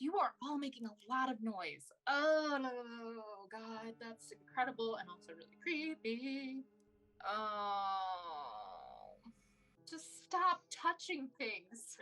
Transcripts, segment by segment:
You are all making a lot of noise. Oh, God, that's incredible and also really creepy. Oh, just stop touching things.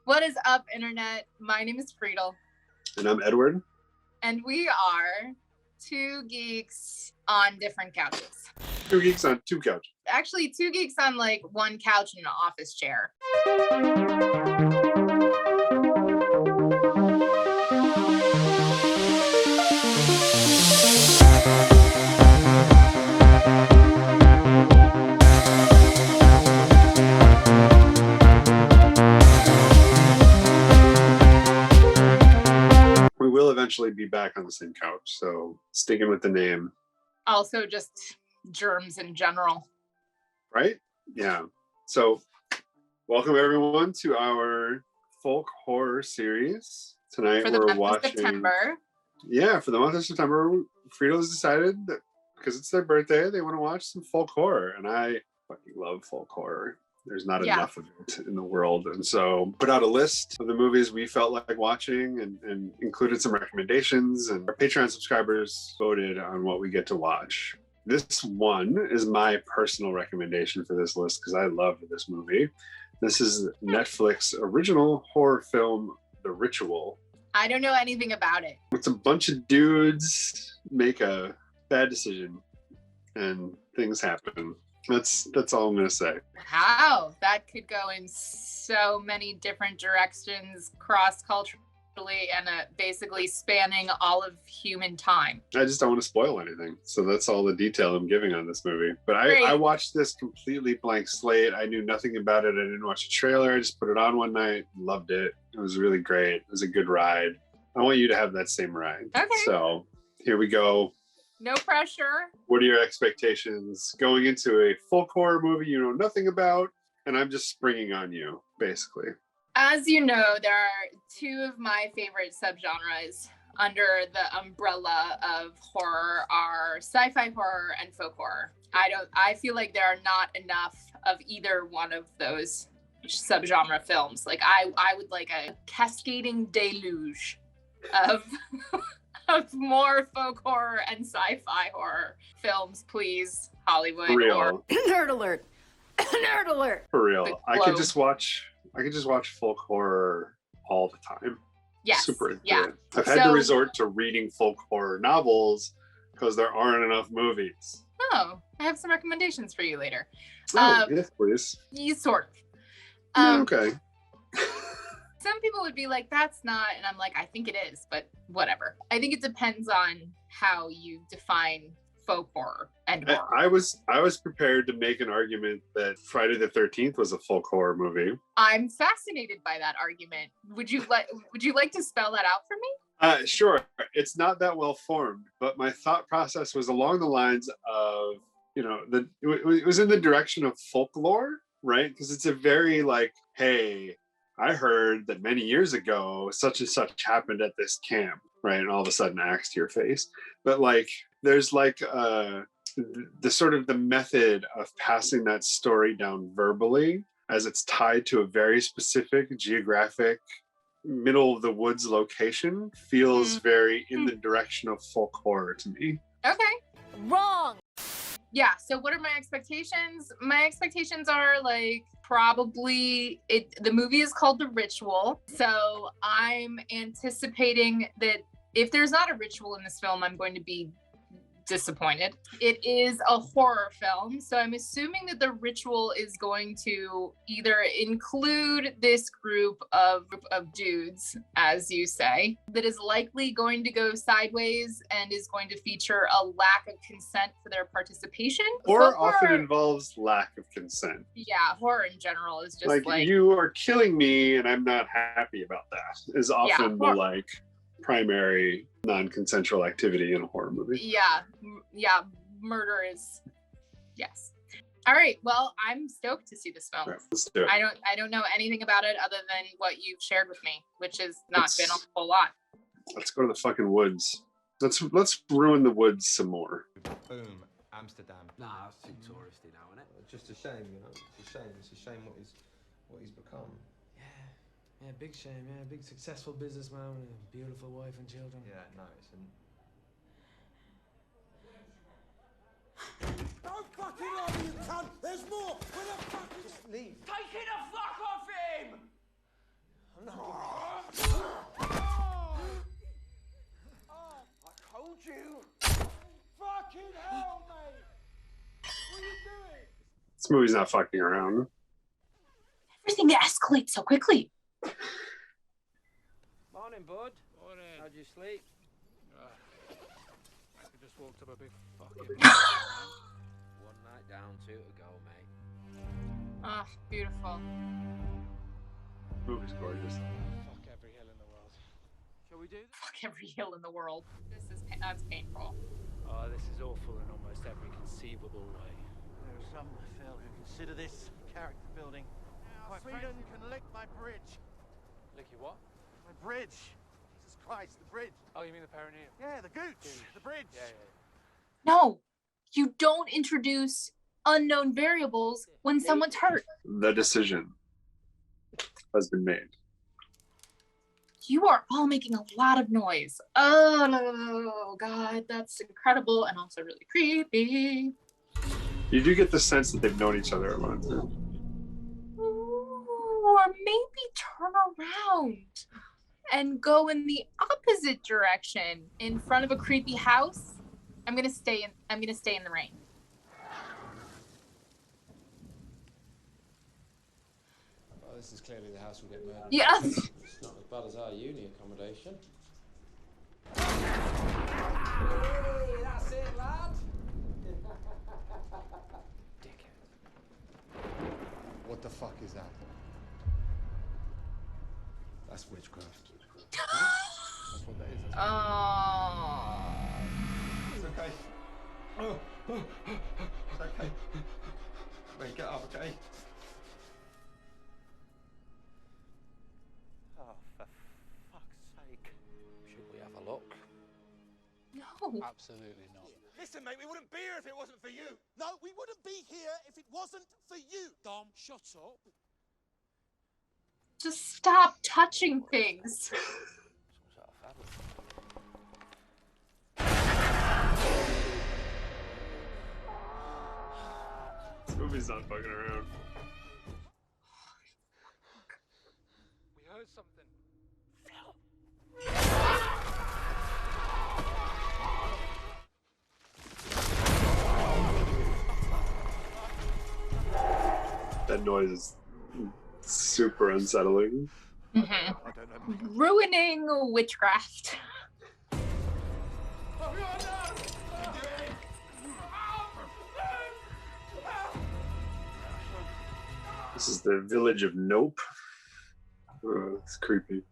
What is up, Internet? My name is Friedel. And I'm Edward. And we are two geeks on different couches. Two geeks on two couches. Actually, two geeks on like one couch in an office chair. We will eventually be back on the same couch, so sticking with the name. Also, just germs in general. Right? Yeah. So, welcome everyone to our folk horror series. Tonight for the we're month watching. Of September. Yeah, for the month of September, Friedel has decided that because it's their birthday, they want to watch some folk horror, and I fucking love folk horror. There's not enough of it in the world. And so put out a list of the movies we felt like watching and included some recommendations. And our Patreon subscribers voted on what we get to watch. This one is my personal recommendation for this list because I love this movie. This is Netflix original horror film, The Ritual. I don't know anything about it. It's a bunch of dudes make a bad decision and things happen. That's all I'm gonna say. Wow, that could go in so many different directions cross-culturally and basically spanning all of human time. I just don't want to spoil anything, so that's all the detail I'm giving on this movie. But I watched this completely blank slate. I knew nothing about it. I didn't watch a trailer. I just put it on one night, loved it. It was really great. It was a good ride. I want you to have that same ride. Okay. So here we go. No pressure. What are your expectations going into a folk horror movie you know nothing about? And I'm just springing on you, basically. As you know, there are two of my favorite subgenres under the umbrella of horror are sci-fi horror and folk horror. I feel like there are not enough of either one of those subgenre films. Like I would like a cascading deluge of of more folk horror and sci-fi horror films, please, Hollywood. For real. Or Nerd alert. Nerd alert. For real. I could just watch folk horror all the time. Yes. Super into it. I've had to resort to reading folk horror novels because there aren't enough movies. Oh, I have some recommendations for you later. Yes, please. Sort of. Okay. Some people would be like, that's not, and I'm like, I think it is, but whatever. I think it depends on how you define folk horror and horror. I was prepared to make an argument that Friday the 13th was a folk horror movie. I'm fascinated by that argument. Would you like to spell that out for me? Sure. It's not that well formed, but my thought process was along the lines of, it was in the direction of folklore, right? Because it's a very like, hey, I heard that many years ago, such and such happened at this camp, right? And all of a sudden axe to your face. But like, there's like the sort of the method of passing that story down verbally as it's tied to a very specific geographic middle of the woods location feels very in the direction of folk horror to me. Okay. Wrong. Yeah, so what are my expectations? My expectations are like probably the movie is called The Ritual. So I'm anticipating that if there's not a ritual in this film, I'm going to be disappointed. It is a horror film, so I'm assuming that The Ritual is going to either include this group of dudes, as you say, that is likely going to go sideways and is going to feature a lack of consent for their participation. Horror often involves lack of consent. Yeah, horror in general is just like you are killing me and I'm not happy about that is often the primary non-consensual activity in a horror movie. Yeah, murder is yes. All right, well, I'm stoked to see this film. Right, let's do it. I don't know anything about it other than what you've shared with me, which has not been a whole lot. Let's go to the fucking woods. Let's ruin the woods some more. Boom. Amsterdam. Nah, that's too touristy now, isn't it? Just a shame, you know. It's a shame. It's a shame what he's become. Yeah, big shame. Yeah, big successful businessman with a beautiful wife and children. Yeah, no, it's an... Don't fucking lie, you cunt! There's more! Where the fuck is... Just leave. Taking the fuck off him! I told you! Fucking hell, mate! What are you doing? This movie's not fucking around. Everything escalates so quickly. Morning, bud. Morning. How'd you sleep? I just walked up a big fucking One night down, 2 to go, mate. Ah, beautiful. Movie's gorgeous. fuck every hill in the world. Shall we do this? Fuck every hill in the world. That's painful. Oh, this is awful in almost every conceivable way. There are some, Phil, who consider this character building. Sweden can lick my bridge. Lick you what? My bridge. Jesus Christ, the bridge. Oh, you mean the perineum? Yeah, the gooch. The bridge. Yeah. No, you don't introduce unknown variables when someone's hurt. The decision has been made. You are all making a lot of noise. Oh, God, that's incredible and also really creepy. You do get the sense that they've known each other a long time. Or maybe turn around and go in the opposite direction in front of a creepy house. I'm gonna stay in the rain. Well, this is clearly the house we'll get murdered. Yeah. It's not as bad as our uni accommodation. Hey, that's it, lad. What the fuck is that? That's witchcraft. That's what that is. That's Oh. It's okay. Oh, it's okay. Wait, get up, okay? Oh, for fuck's sake. Should we have a look? No. Absolutely not. Listen, mate, we wouldn't be here if it wasn't for you. No, we wouldn't be here if it wasn't for you. Dom, shut up. Just stop touching things. Some sort of fabric. This movie's not fucking around. We heard something. That noise is super unsettling. Mhm. I don't know. Ruining witchcraft. This is the village of Nope. It's creepy.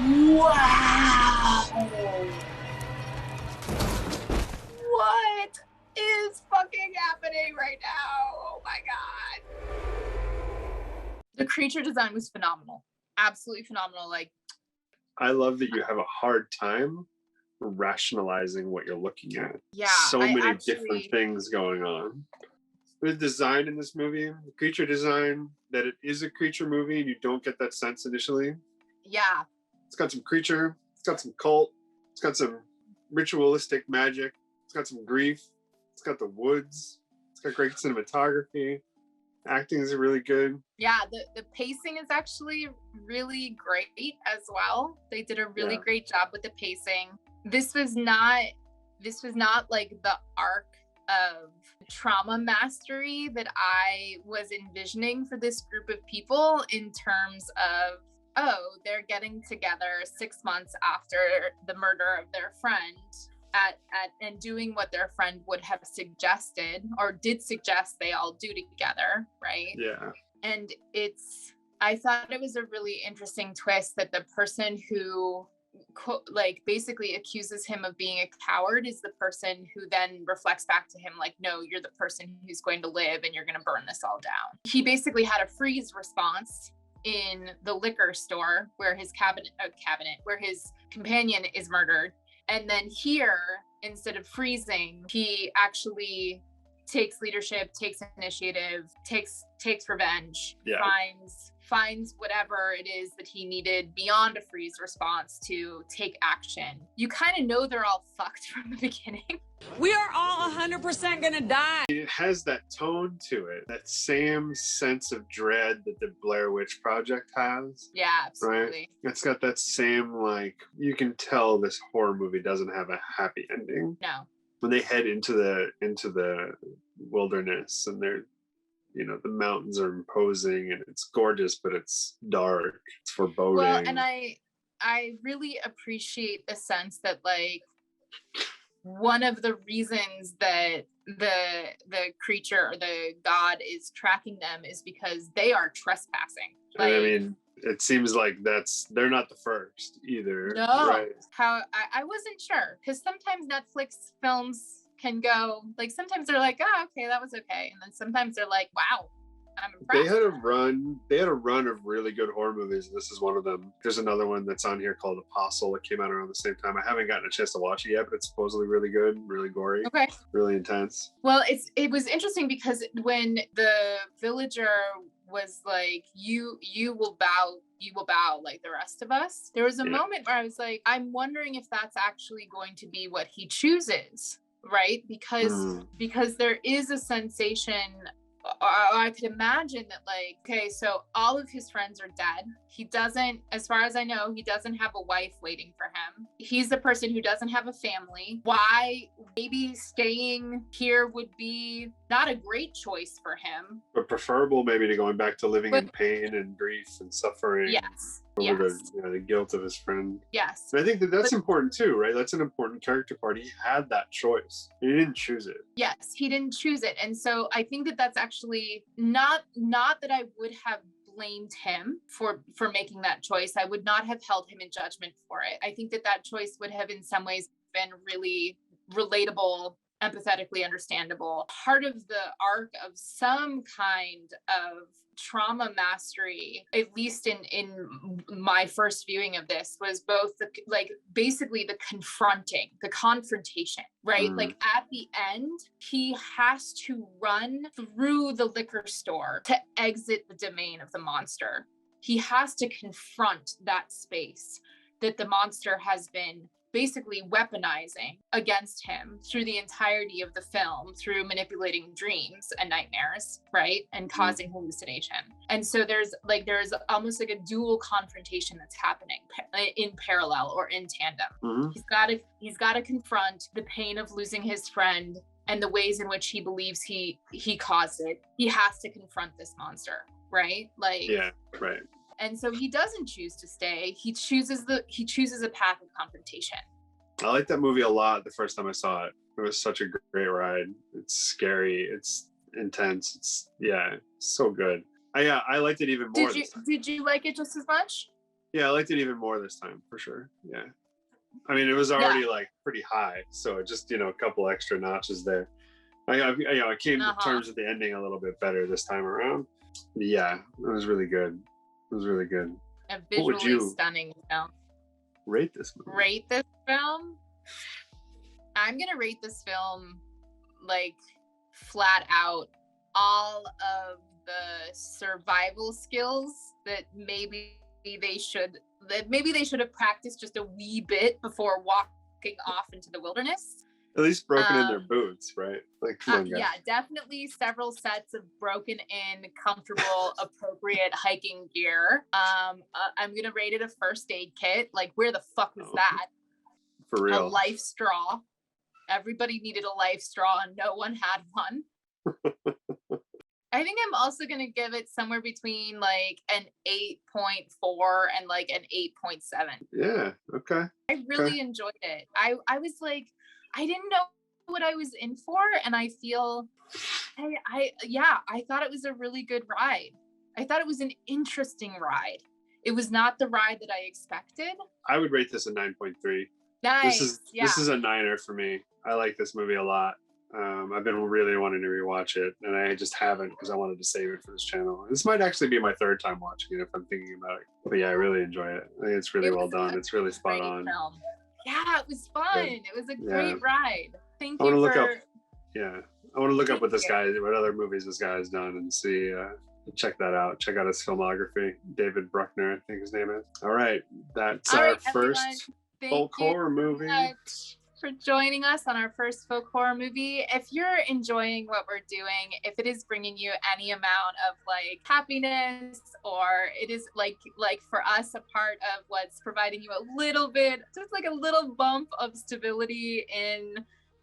Wow. What is fucking happening right now? Oh my God. The creature design was phenomenal. Absolutely phenomenal. Like, I love that you have a hard time rationalizing what you're looking at. yeah. So I many actually- different things going on. The design in this movie, the creature design, that it is a creature movie and you don't get that sense initially. Yeah. It's got some creature, it's got some cult, it's got some ritualistic magic, it's got some grief, it's got the woods, it's got great cinematography, acting is really good. Yeah, the pacing is actually really great as well. They did a really Yeah. great job with the pacing. This was not like the arc of trauma mastery that I was envisioning for this group of people in terms of, oh, they're getting together 6 months after the murder of their friend and doing what their friend would have suggested or did suggest they all do together, right? Yeah. And I thought it was a really interesting twist that the person who like basically accuses him of being a coward is the person who then reflects back to him like, no, you're the person who's going to live and you're going to burn this all down. He basically had a freeze response in the liquor store where his where his companion is murdered. And then here, instead of freezing, he actually takes leadership, takes initiative, takes revenge, Yeah. finds whatever it is that he needed beyond a freeze response to take action. You kind of know they're all fucked from the beginning. We are all 100% gonna die. It has that tone to it, that same sense of dread that the Blair Witch Project has. Yeah, absolutely. It's got that same, like, you can tell this horror movie doesn't have a happy ending. No. When they head into the wilderness and they're, you know, the mountains are imposing and it's gorgeous, but it's dark, it's foreboding. Well, and I really appreciate the sense that, like, one of the reasons that the creature or the god is tracking them is because they are trespassing. Like, I mean, it seems like they're not the first either. no, Right? how I wasn't sure, because sometimes Netflix films can go like, sometimes they're like, oh, okay, that was okay, and then sometimes they're like, wow, I'm impressed. They had a run of really good horror movies, and this is one of them. There's another one that's on here called Apostle that came out around the same time. I haven't gotten a chance to watch it yet, but it's supposedly really good, really gory, Okay. really intense. Well, it was interesting because when the villager was like, you will bow like the rest of us, there was a Yeah. moment where I was like, I'm wondering if that's actually going to be what he chooses, right? Because there is a sensation, I could imagine that, like, okay, so all of his friends are dead. He doesn't, as far as I know, he doesn't have a wife waiting for him. He's the person who doesn't have a family. Why? Maybe staying here would be not a great choice for him. But preferable maybe to going back to living in pain and grief and suffering. Yes. Over Yes. the guilt of his friend. Yes. And I think that's important too, right? That's an important character part. He had that choice. He didn't choose it. Yes, he didn't choose it. And so I think that that's actually not that I would have blamed him for making that choice. I would not have held him in judgment for it. I think that choice would have in some ways been really relatable, empathetically understandable, part of the arc of some kind of trauma mastery, at least in my first viewing of this, was both basically the confrontation, right? Like at the end, he has to run through the liquor store to exit the domain of the monster. He has to confront that space that the monster has been basically weaponizing against him through the entirety of the film, through manipulating dreams and nightmares, right? And causing hallucination. And so there's almost like a dual confrontation that's happening in parallel or in tandem. He's got to confront the pain of losing his friend and the ways in which he believes he caused it. He has to confront this monster, right? Like, yeah, right. And so he doesn't choose to stay. He chooses a path of confrontation. I liked that movie a lot the first time I saw it. It was such a great ride. It's scary. It's intense. It's so good. I liked it even more. Did you like it just as much? Yeah, I liked it even more this time for sure. Yeah. I mean, it was already like pretty high, so just a couple extra notches there. I came to terms with the ending a little bit better this time around. Yeah, it was really good. It was really good. A visually stunning film. Rate this movie. Rate this film? I'm going to rate this film like flat out all of the survival skills that maybe they should have practiced just a wee bit before walking off into the wilderness. At least broken in their boots, right? Like, come on, guys. Yeah, definitely several sets of broken in, comfortable, appropriate hiking gear. I'm gonna rate it a first aid kit. Like, where the fuck was that? For real. A life straw. everybody needed a life straw and no one had one. I think I'm also going to give it somewhere between like an 8.4 and like an 8.7. Yeah. Okay. I really enjoyed it. I was like, I didn't know what I was in for. And I feel, I thought it was a really good ride. I thought it was an interesting ride. It was not the ride that I expected. I would rate this a 9.3. Nice. This is a 9er for me. I like this movie a lot. I've been really wanting to rewatch it, and I just haven't because I wanted to save it for this channel. This might actually be my third time watching it if I'm thinking about it. But yeah, I really enjoy it. I think it's really well done. It's really spot on. Film. Yeah, it was fun. Yeah. It was a great ride. Thank I you want to for... look up. Yeah, I want to look up what what other movies this guy has done, and see. Check that out. Check out his filmography. David Bruckner, I think his name is. All right, that's our first folk horror movie. Much for joining us on our first folk horror movie. If you're enjoying what we're doing, if it is bringing you any amount of like happiness, or it is like for us a part of what's providing you a little bit, just like a little bump of stability in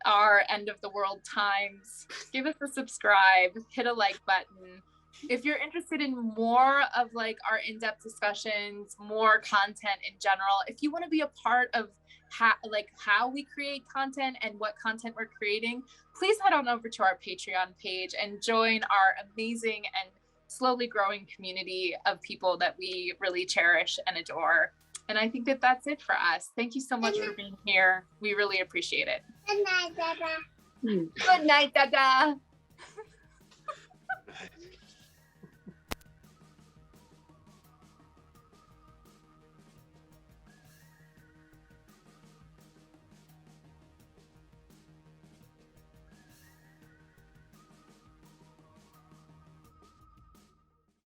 our end of the world times, give us a subscribe, hit a like button. If you're interested in more of like our in-depth discussions, more content in general, if you want to be a part of how we create content and what content we're creating, please head on over to our Patreon page and join our amazing and slowly growing community of people that we really cherish and adore. And I think that that's it for us. Thank you so much for being here. We really appreciate it. Good night, Dada. Good night, Dada.